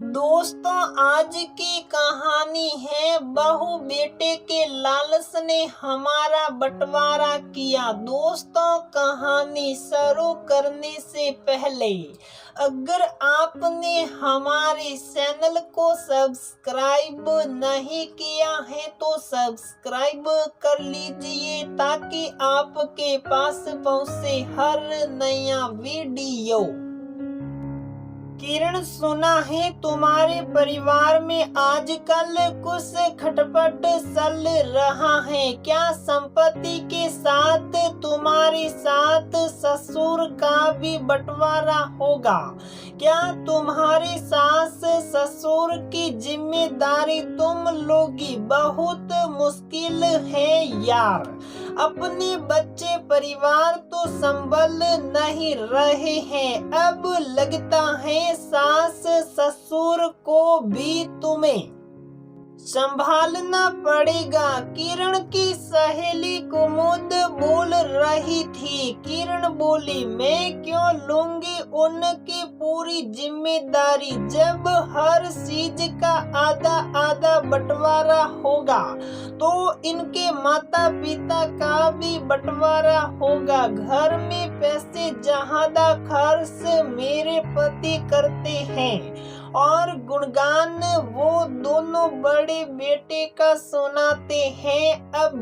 दोस्तों, आज की कहानी है बहू बेटे के लालच ने हमारा बंटवारा किया। दोस्तों, कहानी शुरू करने से पहले अगर आपने हमारे चैनल को सब्सक्राइब नहीं किया है तो सब्सक्राइब कर लीजिए ताकि आपके पास पहुंचे हर नया वीडियो। किरण, सुना है तुम्हारे परिवार में आजकल कुछ खटपट चल रहा है। क्या संपत्ति के साथ तुम्हारे साथ ससुर का भी बंटवारा होगा? क्या तुम्हारे सास ससुर की जिम्मेदारी तुम लोगी? बहुत मुश्किल है यार। अपने बच्चे परिवार तो संभल नहीं रहे हैं, अब लगता है सास ससुर को भी तुम्हें संभालना पड़ेगा। किरण की सहेली कुमुद बोल रही थी। किरण बोली, मैं क्यों लूंगी उनकी पूरी जिम्मेदारी जब हर चीज का आधा आधा बंटवारा होगा तो इनके माता पिता का भी बंटवारा होगा। घर में पैसे ज्यादा खर्च मेरे पति करते हैं और गुणगान वो दोनों बड़े बेटे का सुनाते हैं। अब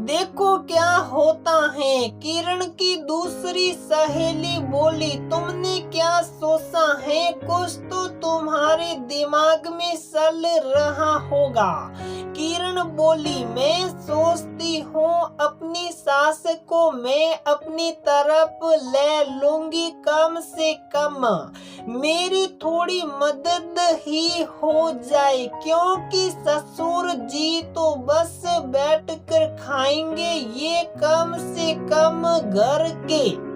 देखो क्या होता है। किरण की दूसरी सहेली बोली, तुमने क्या सोचा है? कुछ तो तुम्हारे दिमाग में चल रहा होगा। किरण बोली, मैं सोचती हूँ अपनी सास को मैं अपनी तरफ ले लूंगी, कम से कम मेरी थोड़ी मदद ही हो जाए, क्योंकि ससुर जी तो बस बैठकर खाएंगे, ये कम से कम घर के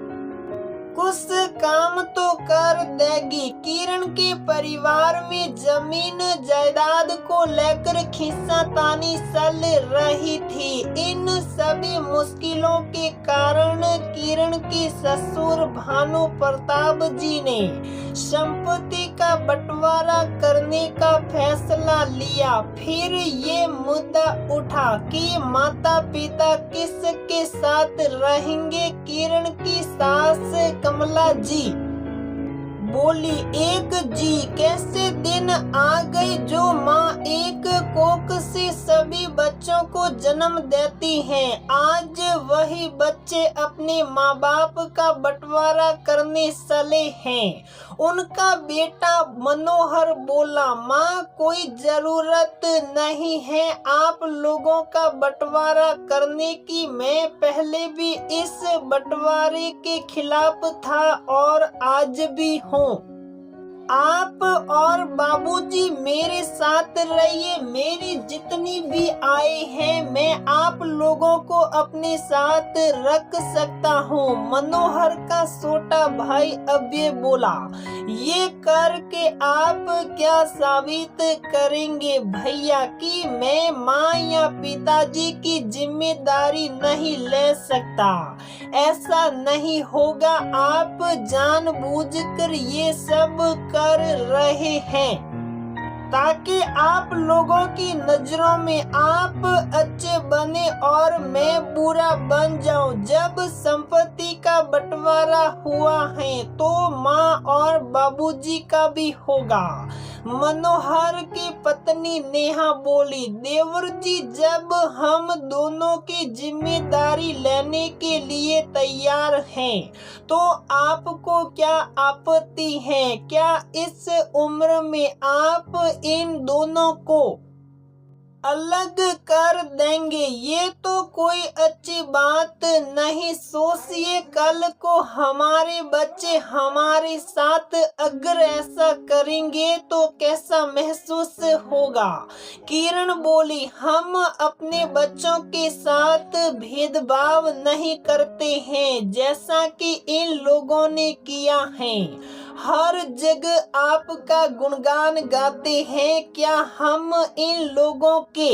कुछ काम तो कर देगी। किरण के परिवार में जमीन जायदाद को लेकर खींचातानी चल रही थी। इन सभी मुश्किलों के कारण किरण के ससुर भानु प्रताप जी ने संपत्ति का बंटवारा करने का फैसला लिया। फिर ये मुद्दा उठा कि माता पिता किसके साथ रहेंगे। किरण की सास कमला जी बोली, एक जी। कैसे दिन आ गए जो माँ एक कोख से सभी बच्चों को जन्म देती हैं। आज वही बच्चे अपने माँ बाप का बंटवारा करने चले हैं। उनका बेटा मनोहर बोला, माँ कोई जरूरत नहीं है आप लोगों का बंटवारा करने की। मैं पहले भी इस बंटवारे के खिलाफ था और आज भी हूँ। आप और बाबूजी मेरे साथ रहिए। मेरी जितनी भी आय है मैं आप लोगों को अपने साथ रख सकता हूँ। मनोहर का छोटा भाई अभय बोला, ये करके आप क्या साबित करेंगे भैया कि मैं माँ या पिताजी की जिम्मेदारी नहीं ले सकता? ऐसा नहीं होगा। आप जानबूझकर ये सब कर रहे हैं ताकि आप लोगों की नजरों में आप अच्छे बने और मैं बुरा बन जाऊं। जब संपत्ति का बंटवारा हुआ है तो माँ और बाबूजी का भी होगा। मनोहर की पत्नी नेहा बोली, देवर जी जब हम दोनों की जिम्मेदारी लेने के लिए तैयार हैं तो आपको क्या आपत्ति है? क्या इस उम्र में आप इन दोनों को अलग कर देंगे? ये तो कोई अच्छी बात नहीं। सोचिए कल को हमारे बच्चे हमारे साथ अगर ऐसा करेंगे तो कैसा महसूस होगा। किरण बोली, हम अपने बच्चों के साथ भेदभाव नहीं करते हैं जैसा कि इन लोगों ने किया है। हर जगह आपका गुणगान गाते हैं। क्या हम इन लोगों के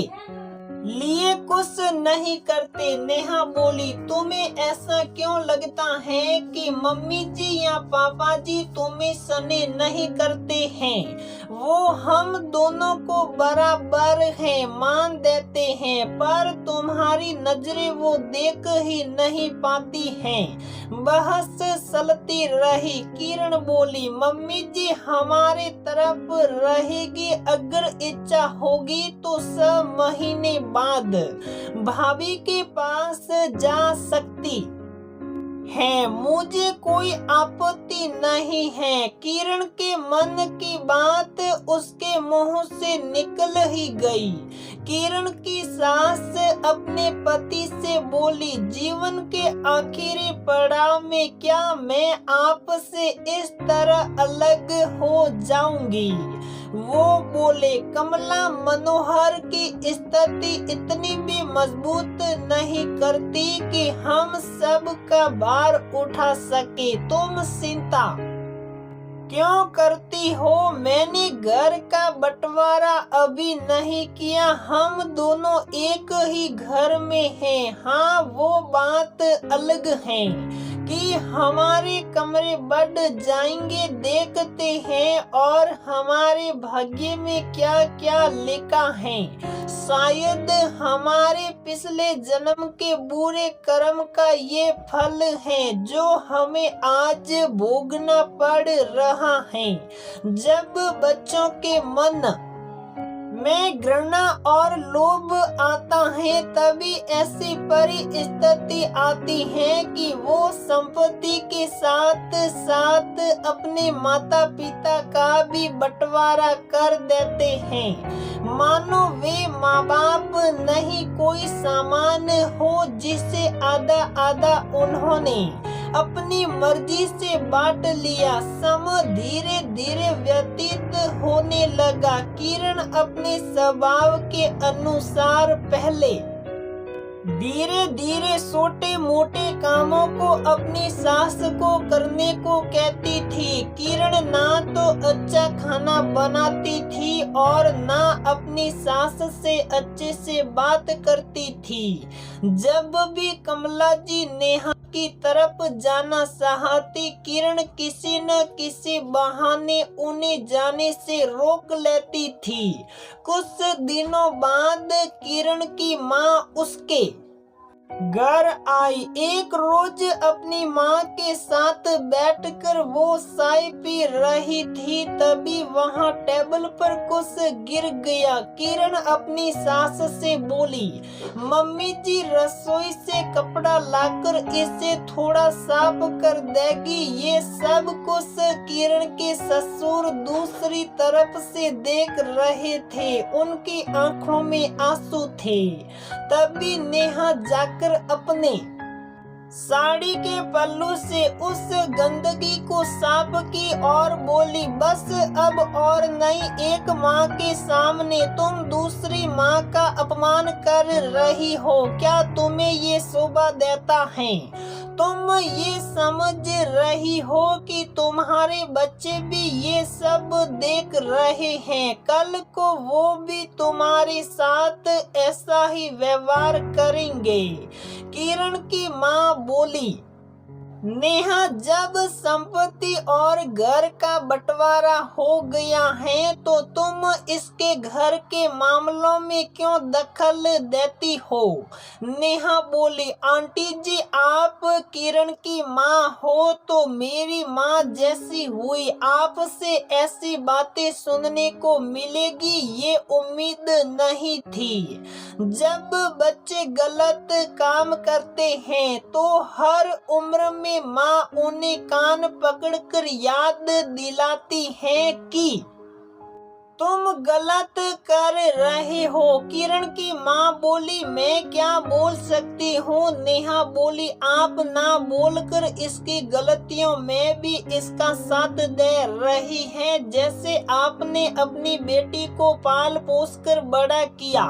लिए कुछ नहीं करते। नेहा बोली, तुम्हें ऐसा क्यों लगता है कि मम्मी जी या पापा जी तुम्हें सने नहीं करते हैं? वो हम दोनों को बराबर है मान देते हैं, पर तुम्हारी नजरें वो देख ही नहीं पाती हैं। बहस चलती रही। किरण बोली, मम्मी जी हमारे तरफ रहेगी, अगर इच्छा होगी तो 6 महीने बाद भाभी के पास जा सकती है, मुझे कोई आपत्ति नहीं है। किरण के मन की बात उसके मुंह से निकल ही गई। किरण की सास अपने पति से बोली, जीवन के आखिरी पड़ाव में क्या मैं आपसे इस तरह अलग हो जाऊंगी? वो बोले, कमला मनोहर की स्थिति इतनी भी मजबूत नहीं करती कि हम सब का भार उठा सके। तुम चिंता क्यों करती हो? मैंने घर का बंटवारा अभी नहीं किया, हम दोनों एक ही घर में हैं। हाँ, वो बात अलग है कि हमारे कमरे बढ़ जाएंगे, देखते हैं और हमारे भाग्य में क्या क्या लिखा है। शायद हमारे पिछले जन्म के बुरे कर्म का ये फल है जो हमें आज भोगना पड़ रहा है। जब बच्चों के मन में घृणा और लोभ आता है, तभी ऐसी परिस्थिति आती है कि वो संपत्ति के साथ साथ अपने माता पिता का भी बंटवारा कर देते हैं। मानो वे माँ बाप नहीं कोई सामान हो जिसे आधा आधा उन्होंने अपनी मर्जी से बांट लिया। समय धीरे धीरे व्यतीत होने लगा। किरण अपने स्वभाव के अनुसार पहले धीरे धीरे छोटे मोटे कामों को अपनी सास को करने को कहती थी। किरण ना तो अच्छा खाना बनाती थी और ना अपनी सास से अच्छे से बात करती थी। जब भी कमला जी नेहा की तरफ जाना चाहती, किरण किसी न किसी बहाने उन्हें जाने से रोक लेती थी। कुछ दिनों बाद किरण की माँ उसके घर आई। एक रोज अपनी माँ के साथ बैठकर वो चाय पी रही थी, तभी वहाँ टेबल पर कुछ गिर गया। किरण अपनी सास से बोली, मम्मी जी रसोई से कपड़ा लाकर इसे थोड़ा साफ कर देगी? ये सब कुछ किरण के ससुर दूसरी तरफ से देख रहे थे, उनकी आंखों में आंसू थे। तभी नेहा जाकर अपने साड़ी के पल्लू से उस गंदगी को साफ की और बोली, बस अब और नहीं। एक माँ के सामने तुम दूसरी माँ का अपमान कर रही हो। क्या तुम्हें ये शोभा देता है? तुम ये समझ रही हो कि तुम्हारे बच्चे भी ये सब देख रहे हैं? कल को वो भी तुम्हारे साथ ऐसा ही व्यवहार करेंगे। किरण की माँ बोली, नेहा, जब संपत्ति और घर का बंटवारा हो गया है तो तुम इसके घर के मामलों में क्यों दखल देती हो? नेहा बोली, आंटी जी आप किरण की माँ हो तो मेरी माँ जैसी हुई। आपसे ऐसी बातें सुनने को मिलेगी ये उम्मीद नहीं थी। जब बच्चे गलत काम करते हैं तो हर उम्र में माँ उन्हें कान पकड़कर याद दिलाती है कि तुम गलत कर रहे हो। किरण की माँ बोली, मैं क्या बोल सकती हूँ? नेहा बोली, आप ना बोलकर इसकी गलतियों में भी इसका साथ दे रही हैं। जैसे आपने अपनी बेटी को पाल पोस कर बड़ा किया,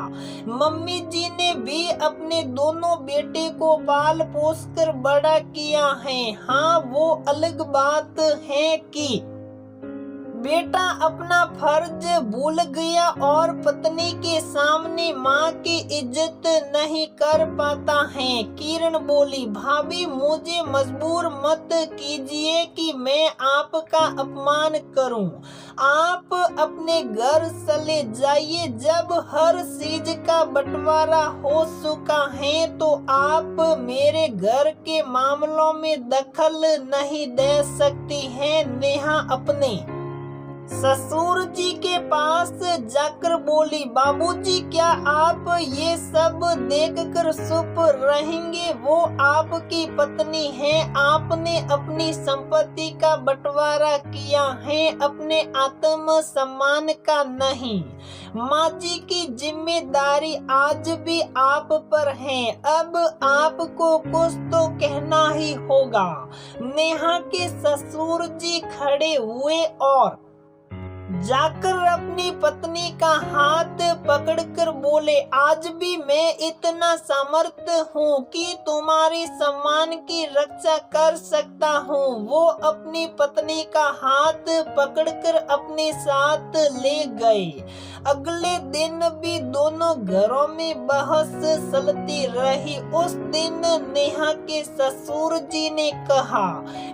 मम्मी जी ने भी अपने दोनों बेटे को पाल पोस कर बड़ा किया है। हाँ, वो अलग बात है कि बेटा अपना फर्ज भूल गया और पत्नी के सामने माँ की इज्जत नहीं कर पाता है। किरण बोली, भाभी मुझे मजबूर मत कीजिए कि मैं आपका अपमान करूं। आप अपने घर चले जाइए। जब हर चीज का बंटवारा हो चुका है तो आप मेरे घर के मामलों में दखल नहीं दे सकती हैं। नेहा अपने ससुर जी के पास जाकर बोली, बाबूजी क्या आप ये सब देखकर चुप रहेंगे? वो आपकी पत्नी है। आपने अपनी संपत्ति का बंटवारा किया है, अपने आत्म सम्मान का नहीं। माँ जी की जिम्मेदारी आज भी आप पर है। अब आपको कुछ तो कहना ही होगा। नेहा के ससुर जी खड़े हुए और जाकर अपनी पत्नी का हाथ पकड़कर बोले, आज भी मैं इतना समर्थ हूँ कि तुम्हारे सम्मान की रक्षा कर सकता हूँ। वो अपनी पत्नी का हाथ पकड़कर अपने साथ ले गए। अगले दिन भी दोनों घरों में बहस चलती रही। उस दिन नेहा के ससुर जी ने कहा,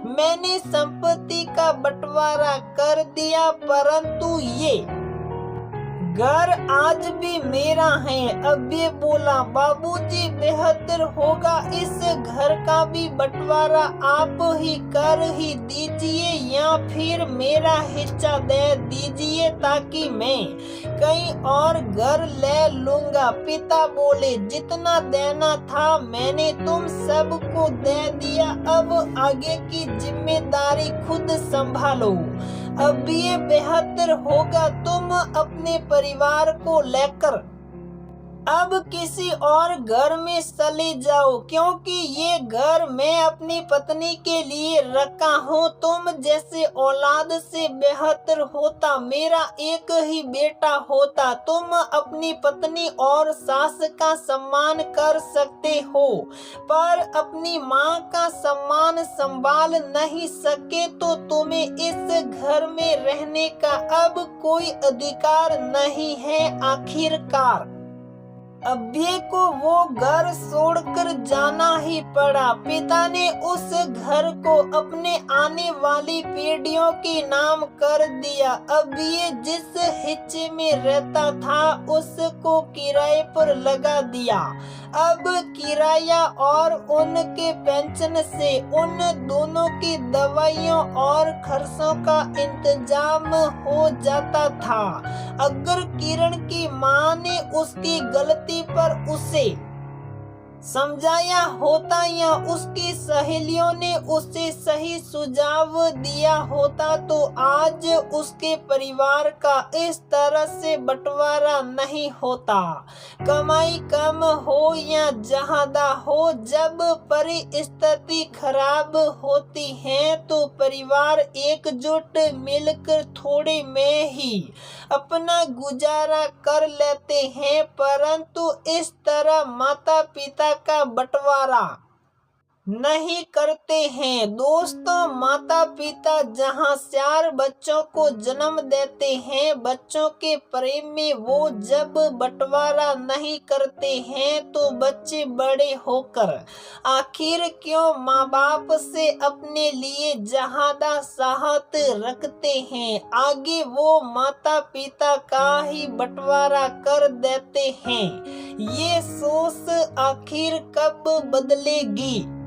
मैंने संपत्ति का बंटवारा कर दिया परंतु ये घर आज भी मेरा है। अब ये बोला, बाबूजी बेहतर होगा इस घर का भी बंटवारा आप ही कर ही दीजिए या फिर मेरा हिस्सा दे दीजिए ताकि मैं कहीं और घर ले लूंगा। पिता बोले, जितना देना था मैंने तुम सबको दे दिया, अब आगे की जिम्मेदारी खुद संभालो। अब ये बेहतर होगा तुम अपने परिवार को लेकर अब किसी और घर में चले जाओ, क्योंकि ये घर मैं अपनी पत्नी के लिए रखा हूँ। तुम जैसे औलाद से बेहतर होता मेरा एक ही बेटा होता। तुम अपनी पत्नी और सास का सम्मान कर सकते हो पर अपनी माँ का सम्मान संभाल नहीं सके तो तुम्हें इस घर में रहने का अब कोई अधिकार नहीं है। आखिरकार अभ्य को वो घर छोड़कर जाना ही पड़ा। पिता ने उस घर को अपने आने वाली पीढ़ियों के नाम कर दिया। अभ्य जिस हिस्से में रहता था उसको किराए पर लगा दिया। अब किराया और उनके पेंशन से उन दोनों की दवाइयों और खर्चों का इंतजाम हो जाता था। अगर किरण की माँ ने उसकी गलती पर उसे समझाया होता या उसकी सहेलियों ने उसे सही सुझाव दिया होता तो आज उसके परिवार का इस तरह से बंटवारा नहीं होता। कमाई कम हो या ज्यादा हो, जब परिस्थिति खराब होती है तो परिवार एकजुट मिलकर थोड़े में ही अपना गुजारा कर लेते हैं, परंतु इस तरह माता पिता का बंटवारा नहीं करते हैं। दोस्तों, माता पिता जहां 4 बच्चों को जन्म देते हैं, बच्चों के प्रेम में वो जब बंटवारा नहीं करते हैं तो बच्चे बड़े होकर आखिर क्यों माँ बाप से अपने लिए ज्यादा चाहत रखते हैं। आगे वो माता पिता का ही बंटवारा कर देते हैं। ये सोच आखिर कब बदलेगी?